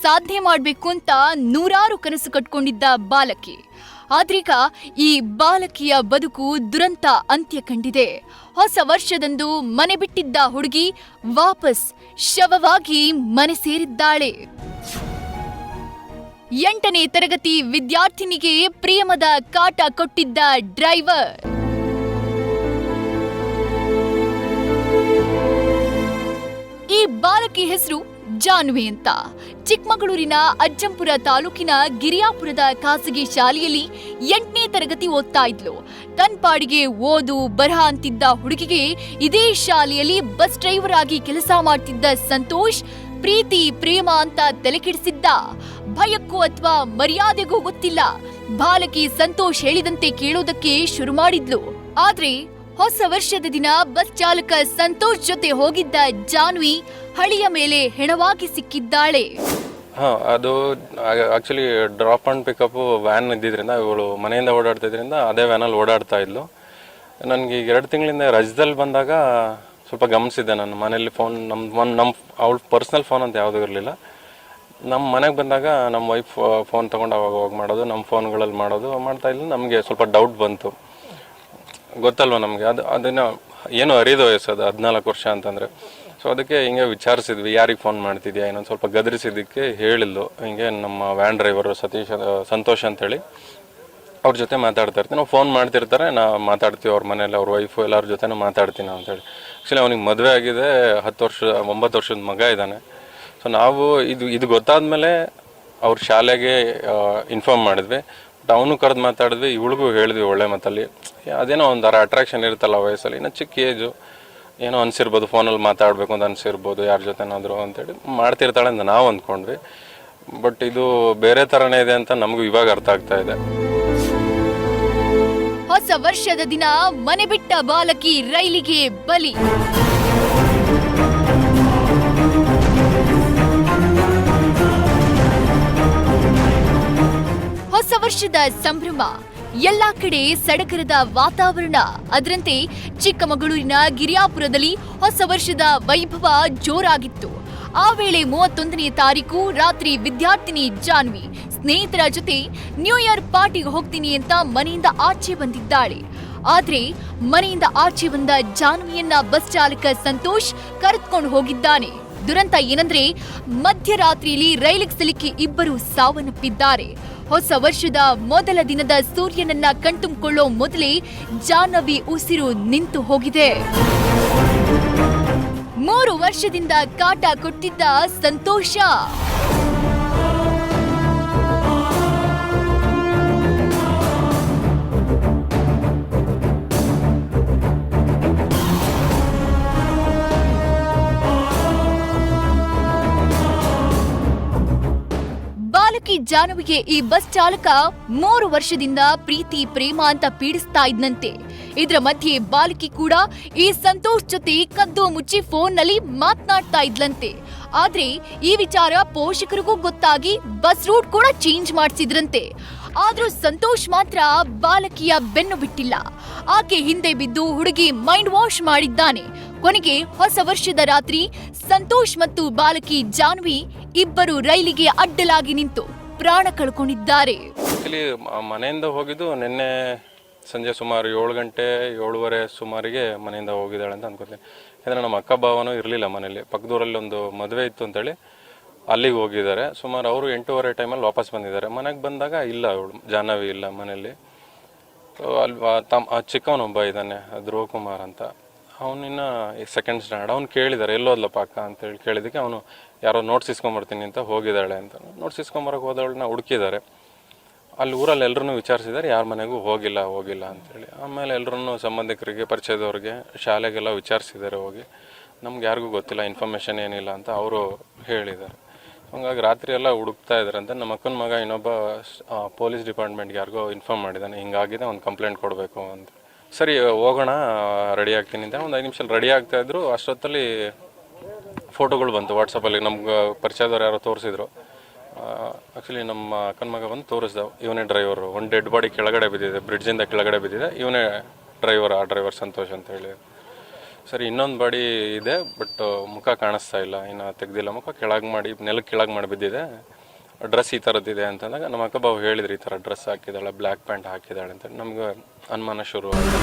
ಸಾಧನೆ ಮಾಡಬೇಕು ಅಂತ ನೂರಾರು ಕನಸು ಕಟ್ಕೊಂಡಿದ್ದ ಬಾಲಕಿ. ಆದ್ರೀಗ ಈ ಬಾಲಕಿಯ ಬದುಕು ದುರಂತ ಅಂತ್ಯ ಕಂಡಿದೆ. ಹೊಸ ವರ್ಷದಂದು ಮನೆ ಬಿಟ್ಟಿದ್ದ ಹುಡುಗಿ ವಾಪಸ್ ಶವವಾಗಿ ಮನೆ ಸೇರಿದ್ದಾಳೆ. 8ನೇ ತರಗತಿ ವಿದ್ಯಾರ್ಥಿನಿಗೆ ಪ್ರೇಮದ ಕಾಟ ಕೊಟ್ಟಿದ್ದ ಡ್ರೈವರ್. ಈ ಬಾಲಕಿ ಹೆಸರು ಜಾನ್ವಿ ಅಂತ. ಚಿಕ್ಕಮಗಳೂರಿನ ಅಜ್ಜಂಪುರ ತಾಲೂಕಿನ ಗಿರಿಯಾಪುರದ ಖಾಸಗಿ ಶಾಲೆಯಲ್ಲಿ 8ನೇ ತರಗತಿ ಓದ್ತಾ ಇದ್ಲು. ತನ್ನ ಪಾಡಿಗೆ ಓದು ಬರಹ ಅಂತಿದ್ದ ಹುಡುಗಿಗೆ ಇದೇ ಶಾಲೆಯಲ್ಲಿ ಬಸ್ ಡ್ರೈವರ್ ಆಗಿ ಕೆಲಸ ಮಾಡ್ತಿದ್ದ ಸಂತೋಷ್ ಪ್ರೀತಿ ಪ್ರೇಮ ಅಂತ ತಲೆಕೆಡಿಸಿದ್ದ. ಭಯಕ್ಕೂ ಅಥವಾ ಮರ್ಯಾದೆಗೂ ಗೊತ್ತಿಲ್ಲ, ಬಾಲಕಿ ಸಂತೋಷ್ ಹೇಳಿದಂತೆ ಕೇಳೋದಕ್ಕೆ ಶುರು ಮಾಡಿದ್ಲು. ಆದ್ರೆ ಹೊಸ ವರ್ಷದ ದಿನ ಬಸ್ ಚಾಲಕ ಸಂತೋಷ್ ಜೊತೆ ಹೋಗಿದ್ದ ಜಾನ್ವಿ ಹಳಿಯ ಮೇಲೆ ಹೆಣವಾಗಿ ಸಿಕ್ಕಿದ್ದಾಳೆ. ಅದು actually drop and pickup van ಇದ್ದಿದ್ರಿಂದ ಇವಳು ಮನೆಯಿಂದ ಓಡಾಡ್ತಾ ಇದ್ರಿಂದ ಅದೇ ವ್ಯಾನಲ್ಲಿ ಓಡಾಡ್ತಾ ಇದ್ಲು. ನನಗೆ 2 ತಿಂಗಳಿಂದ ರಜದಲ್ಲಿ ಬಂದಾಗ ಸ್ವಲ್ಪ ಗಮನಿಸಿದ್ದೆ. ನಾನು ಮನೇಲಿ ಫೋನ್ ನಮ್ಮ ಅವಳ ಪರ್ಸ್ನಲ್ ಫೋನ್ ಅಂತ ಯಾವುದೂ ಇರಲಿಲ್ಲ. ನಮ್ಮ ಮನೆಗೆ ಬಂದಾಗ ನಮ್ಮ ವೈಫ್ ಫೋನ್ ತೊಗೊಂಡು ಅವಾಗ ಮಾಡೋದು, ನಮ್ಮ ಫೋನ್ಗಳಲ್ಲಿ ಮಾಡ್ತಾ ಇಲ್ಲ. ನಮಗೆ ಸ್ವಲ್ಪ ಡೌಟ್ ಬಂತು. ಗೊತ್ತಲ್ವ ನಮಗೆ, ಅದನ್ನು ಏನು ಅರಿದು ವಯಸ್ಸು, ಅದು 14 ವರ್ಷ ಅಂತಂದರೆ. ಸೊ ಅದಕ್ಕೆ ಹಿಂಗೆ ವಿಚಾರಿಸಿದ್ವಿ, ಯಾರಿಗೆ ಫೋನ್ ಮಾಡ್ತಿದ್ಯಾ, ಇನ್ನೊಂದು ಸ್ವಲ್ಪ ಗದರಿಸಿದ್ದಕ್ಕೆ ಹೇಳಿದ್ಲು. ಹಿಂಗೆ ನಮ್ಮ ವ್ಯಾನ್ ಡ್ರೈವರು ಸಂತೋಷ್ ಅಂತೇಳಿ ಅವ್ರ ಜೊತೆ ಮಾತಾಡ್ತಾ ಇರ್ತೀನಿ. ನಾವು ಫೋನ್ ಮಾಡ್ತಿರ್ತಾರೆ, ನಾವು ಮಾತಾಡ್ತೀವಿ. ಅವ್ರ ಮನೇಲಿ ಅವ್ರ ವೈಫು ಎಲ್ಲರ ಜೊತೆನೂ ಮಾತಾಡ್ತೀನಿ ಅಂತೇಳಿ. ಆ್ಯಕ್ಚುಲಿ ಅವನಿಗೆ ಮದುವೆ ಆಗಿದೆ, 9 ವರ್ಷದ ಮಗ ಇದ್ದಾನೆ. ಸೊ ನಾವು ಇದು ಗೊತ್ತಾದ್ಮೇಲೆ ಅವ್ರ ಶಾಲೆಗೆ ಇನ್ಫಾರ್ಮ್ ಮಾಡಿದ್ವಿ. ಬಟ್ ಅವನು ಕರೆದು ಮಾತಾಡಿದ್ವಿ, ಇವಳಿಗೂ ಹೇಳಿದ್ವಿ ಒಳ್ಳೆ ಮಾತಲ್ಲಿ. ಅದೇನೋ ಒಂಥರ ಅಟ್ರಾಕ್ಷನ್ ಇರುತ್ತಲ್ಲ ವಯಸ್ಸಲ್ಲಿ, ಇನ್ನೂ ಚಿಕ್ಕ ಏಜು, ಏನೋ ಅನಿಸಿರ್ಬೋದು, ಫೋನಲ್ಲಿ ಮಾತಾಡಬೇಕು ಅಂತ ಅನಿಸಿರ್ಬೋದು ಯಾರ ಜೊತೆನಾದರೂ ಅಂತೇಳಿ ಮಾಡ್ತಿರ್ತಾಳೆ ಅಂತ ನಾವು ಅಂದ್ಕೊಂಡ್ವಿ. ಬಟ್ ಇದು ಬೇರೆ ಥರನೇ ಇದೆ ಅಂತ ನಮಗೂ ಇವಾಗ ಅರ್ಥ ಆಗ್ತಾ ಇದೆ. ಹೊಸ ವರ್ಷದ ದಿನ ಮನೆ ಬಿಟ್ಟ ಬಾಲಕಿ ರೈಲಿಗೆ ಬಲಿ. ಹೊಸ ವರ್ಷದ ಸಂಭ್ರಮ, ಎಲ್ಲಾ ಕಡೆ ಸಡಗರದ ವಾತಾವರಣ. ಅದರಂತೆ ಚಿಕ್ಕಮಗಳೂರಿನ ಗಿರಿಯಾಪುರದಲ್ಲಿ ಹೊಸ ವರ್ಷದ ವೈಭವ ಜೋರಾಗಿತ್ತು. ಆ ವೇಳೆ 31ನೇ ತಾರೀಕು ರಾತ್ರಿ ವಿದ್ಯಾರ್ಥಿನಿ ಜಾನ್ವಿ ಸ್ನೇಹಿತರ ಜೊತೆ ನ್ಯೂ ಇಯರ್ ಪಾರ್ಟಿಗೆ ಹೋಗ್ತೀನಿ ಅಂತ ಮನೆಯಿಂದ ಆಚೆ ಬಂದಿದ್ದಾಳೆ. ಆದ್ರೆ ಮನೆಯಿಂದ ಆಚೆ ಬಂದ ಜಾನ್ವಿಯನ್ನ ಬಸ್ ಚಾಲಕ ಸಂತೋಷ್ ಕರೆದುಕೊಂಡು ಹೋಗಿದ್ದಾನೆ. ದುರಂತ ಏನಂದ್ರೆ ಮಧ್ಯರಾತ್ರಿಯಲ್ಲಿ ರೈಲಿಗೆ ಸಿಲುಕಿ ಇಬ್ಬರು ಸಾವನ್ನಪ್ಪಿದ್ದಾರೆ. ಹೊಸ ವರ್ಷದ ಮೊದಲ ದಿನದ ಸೂರ್ಯನನ್ನ ಕಣ್ತುಂಬಿಕೊಳ್ಳೋ ಮೊದಲೇ ಜಾಹ್ನವಿ ಉಸಿರು ನಿಂತು ಹೋಗಿದೆ. 3 ವರ್ಷದಿಂದ ಕಾಟ ಕೊಟ್ಟಿದ್ದ ಸಂತೋಷ. ಬಾಲಕಿ ಜಾಹ್ನವಿಗೆ ಈ ಬಸ್ ಚಾಲಕ 3 ವರ್ಷದಿಂದ ಪ್ರೀತಿ ಪ್ರೇಮ ಅಂತ ಪೀಡಿಸ್ತಾ ಇದ್ನಂತೆ. ಇದರ ಮಧ್ಯೆ ಬಾಲಕಿ ಕೂಡ ಈ ಸಂತೋಷ್ ಜೊತೆ ಕದ್ದು ಮುಚ್ಚಿ ಫೋನ್ ನಲ್ಲಿ ಮಾತನಾಡ್ತಾ ಇದ್ಲಂತೆ. ಆದ್ರೆ ಈ ವಿಚಾರ ಪೋಷಕರಿಗೂ ಗೊತ್ತಾಗಿ ಬಸ್ ರೂಟ್ ಕೂಡ ಚೇಂಜ್ ಮಾಡಿಸಿದ್ರಂತೆ. ಆದ್ರೂ ಸಂತೋಷ್ ಮಾತ್ರ ಬಾಲಕಿಯ ಬೆನ್ನು ಬಿಟ್ಟಿಲ್ಲ. ಆಕೆ ಹಿಂದೆ ಬಿದ್ದು ಹುಡುಗಿ ಮೈಂಡ್ ವಾಶ್ ಮಾಡಿದ್ದಾನೆ. ಕೊನೆಗೆ ಹೊಸ ವರ್ಷದ ರಾತ್ರಿ ಸಂತೋಷ್ ಮತ್ತು ಬಾಲಕಿ ಜಾಹ್ನವಿ ಇಬ್ಬರು ರೈಲಿಗೆ ಅಡ್ಡಲಾಗಿ ನಿಂತು ಪ್ರಾಣ ಕಳ್ಕೊಂಡಿದ್ದಾರೆ. ಮನೆಯಿಂದ ಹೋಗಿದ್ದು ನಿನ್ನೆ ಸಂಜೆ ಸುಮಾರು 7 ಗಂಟೆ 7:30 ಸುಮಾರಿಗೆ ಮನೆಯಿಂದ ಹೋಗಿದ್ದಾಳೆ ಅಂತ ಅನ್ಕೋತೀನಿ. ಯಾಕಂದರೆ ನಮ್ಮ ಅಕ್ಕ ಭಾವನೂ ಇರಲಿಲ್ಲ ಮನೇಲಿ. ಪಕ್ಕದೂರಲ್ಲಿ ಒಂದು ಮದುವೆ ಇತ್ತು ಅಂತೇಳಿ ಅಲ್ಲಿಗೆ ಹೋಗಿದ್ದಾರೆ. ಸುಮಾರು ಅವರು 8:30 ಟೈಮಲ್ಲಿ ವಾಪಸ್ ಬಂದಿದ್ದಾರೆ. ಮನೆಗೆ ಬಂದಾಗ ಇಲ್ಲ, ಅವಳು ಜಾಹ್ನವಿ ಇಲ್ಲ ಮನೇಲಿ. ಅಲ್ಲಿ ಚಿಕ್ಕವನೊಬ್ಬ ಇದ್ದಾನೆ, ಧ್ರುವ ಕುಮಾರ್ ಅಂತ. ಅವನಿನ್ನ 2nd ಸ್ಟ್ಯಾಂಡರ್ಡ್. ಅವ್ನು ಕೇಳಿದ್ದಾರೆ ಎಲ್ಲೋದ್ಲಪ್ಪ ಅಕ್ಕ ಅಂತೇಳಿ ಕೇಳಿದ್ದಕ್ಕೆ ಅವನು ಯಾರೋ ನೋಟ್ಸ್ ಇಸ್ಕೊಂಬರ್ತೀನಿ ಅಂತ ಹೋಗಿದ್ದಾಳೆ ಅಂತ. ನೋಟ್ಸ್ ಇಸ್ಕೊಂಬರಕ್ಕೆ ಹೋದವಳನ್ನ ಹುಡುಕಿದ್ದಾರೆ. ಅಲ್ಲಿ ಊರಲ್ಲಿ ಎಲ್ಲರೂ ವಿಚಾರಿಸಿದ್ದಾರೆ, ಯಾರ ಮನೆಗೂ ಹೋಗಿಲ್ಲ ಅಂತೇಳಿ. ಆಮೇಲೆ ಎಲ್ಲರೂ ಸಂಬಂಧಿಕರಿಗೆ ಪರಿಚಯದವ್ರಿಗೆ ಶಾಲೆಗೆಲ್ಲ ವಿಚಾರಿಸಿದ್ದಾರೆ ಹೋಗಿ. ನಮ್ಗೆ ಯಾರಿಗೂ ಗೊತ್ತಿಲ್ಲ, ಇನ್ಫಾರ್ಮೇಷನ್ ಏನಿಲ್ಲ ಅಂತ ಅವರು ಹೇಳಿದ್ದಾರೆ. ಹಂಗಾಗಿ ರಾತ್ರಿ ಎಲ್ಲ ಹುಡುಕ್ತಾ ಇದ್ದಾರೆ ಅಂತ. ನಮ್ಮ ಅಕ್ಕನ ಮಗ ಇನ್ನೊಬ್ಬ ಪೊಲೀಸ್ ಡಿಪಾರ್ಟ್ಮೆಂಟ್ಗೆ ಯಾರಿಗೋ ಇನ್ಫಾರ್ಮ್ ಮಾಡಿದ್ದಾನೆ, ಹಿಂಗಾಗಿದೆ, ಒಂದು ಕಂಪ್ಲೇಂಟ್ ಕೊಡಬೇಕು ಅಂತ. ಸರಿ ಹೋಗೋಣ, ರೆಡಿ ಆಗ್ತೀನಿ ಅಂತ ಒಂದು 5 ನಿಮಿಷ ರೆಡಿ ಆಗ್ತಾಯಿದ್ರು. ಅಷ್ಟೊತ್ತಲ್ಲಿ ಫೋಟೋಗಳು ಬಂತು ವಾಟ್ಸಪ್ಪಲ್ಲಿ. ನಮ್ಗೆ ಪರಿಚಯದವ್ರು ಯಾರೋ ತೋರಿಸಿದ್ರು. ಆ್ಯಕ್ಚುಲಿ ನಮ್ಮ ಅಕ್ಕನ ಮಗ ಬಂದು ತೋರಿಸ್ದ, ಇವನೇ ಡ್ರೈವರು. ಒಂದು ಡೆಡ್ ಬಾಡಿ ಕೆಳಗಡೆ ಬಿದ್ದಿದೆ, ಬ್ರಿಡ್ಜಿಂದ ಕೆಳಗಡೆ ಬಿದ್ದಿದೆ, ಇವನೇ ಡ್ರೈವರ್, ಆ ಡ್ರೈವರ್ ಸಂತೋಷ್ ಅಂತ ಹೇಳಿ. ಸರಿ, ಇನ್ನೊಂದು ಬಾಡಿ ಇದೆ, ಬಟ್ ಮುಖ ಕಾಣಿಸ್ತಾ ಇಲ್ಲ, ಇನ್ನು ತೆಗ್ದಿಲ್ಲ. ಮುಖ ಕೆಳಗೆ ಮಾಡಿ, ನೆಲಕ್ಕೆ ಕೆಳಗೆ ಮಾಡಿ ಬಿದ್ದಿದೆ. ಡ್ರೆಸ್ ಈ ಥರದ್ದಿದೆ ಅಂತಂದಾಗ ನಮ್ಮ ಅಕ್ಕ ಬಾವು ಹೇಳಿದ್ರು ಈ ಥರ ಡ್ರೆಸ್ ಹಾಕಿದ್ದಾಳೆ, ಬ್ಲ್ಯಾಕ್ ಪ್ಯಾಂಟ್ ಹಾಕಿದ್ದಾಳೆ ಅಂತ. ನಮ್ಗೆ ಅನುಮಾನ ಶುರು ಆಯಿತು.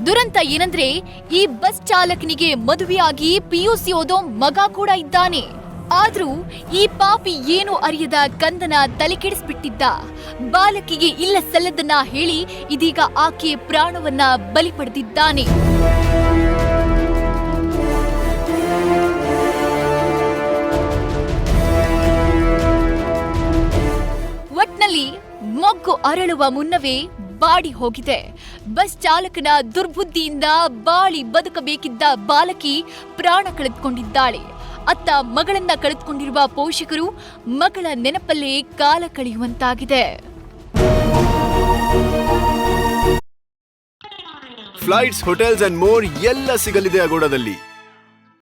ದುರಂತ ಏನಂದ್ರೆ ಈ ಬಸ್ ಚಾಲಕನಿಗೆ ಮದುವೆಯಾಗಿ PUC ಓದೋ ಮಗ ಕೂಡ ಇದ್ದಾನೆ. ಆದ್ರೂ ಈ ಪಾಪಿ ಏನು ಅರಿಯದ ಕಂದನ ತಲೆಕೆಡಿಸ್ಬಿಟ್ಟಿದ್ದ. ಬಾಲಕಿಗೆ ಇಲ್ಲ ಸಲ್ಲದನ್ನ ಹೇಳಿ ಇದೀಗ ಆಕೆ ಪ್ರಾಣವನ್ನ ಬಲಿ ಪಡೆದಿದ್ದಾನೆ. ಒಟ್ನಲ್ಲಿ ಮೊಗ್ಗು ಅರಳುವ ಮುನ್ನವೇ ಬಾಡಿ ಹೋಗಿದೆ. ಬಸ್ ಚಾಲಕನ ದುರ್ಬುದ್ಧಿಯಿಂದ ಬಾಳಿ ಬದುಕಬೇಕಿದ್ದ ಬಾಲಕಿ ಪ್ರಾಣ ಕಳೆದುಕೊಂಡಿದ್ದಾಳೆ. ಅತ್ತ ಮಗಳನ್ನ ಕಳೆದುಕೊಂಡಿರುವ ಪೋಷಕರು ಮಗಳ ನೆನಪಲ್ಲೇ ಕಾಲ ಕಳೆಯುವಂತಾಗಿದೆ. ಫ್ಲೈಟ್ಸ್, ಹೋಟೆಲ್ಸ್ ಅಂಡ್ ಮೋರ್ ಎಲ್ಲ ಸಿಗಲಿದೆ ಅಗೋಡಾದಲ್ಲಿ.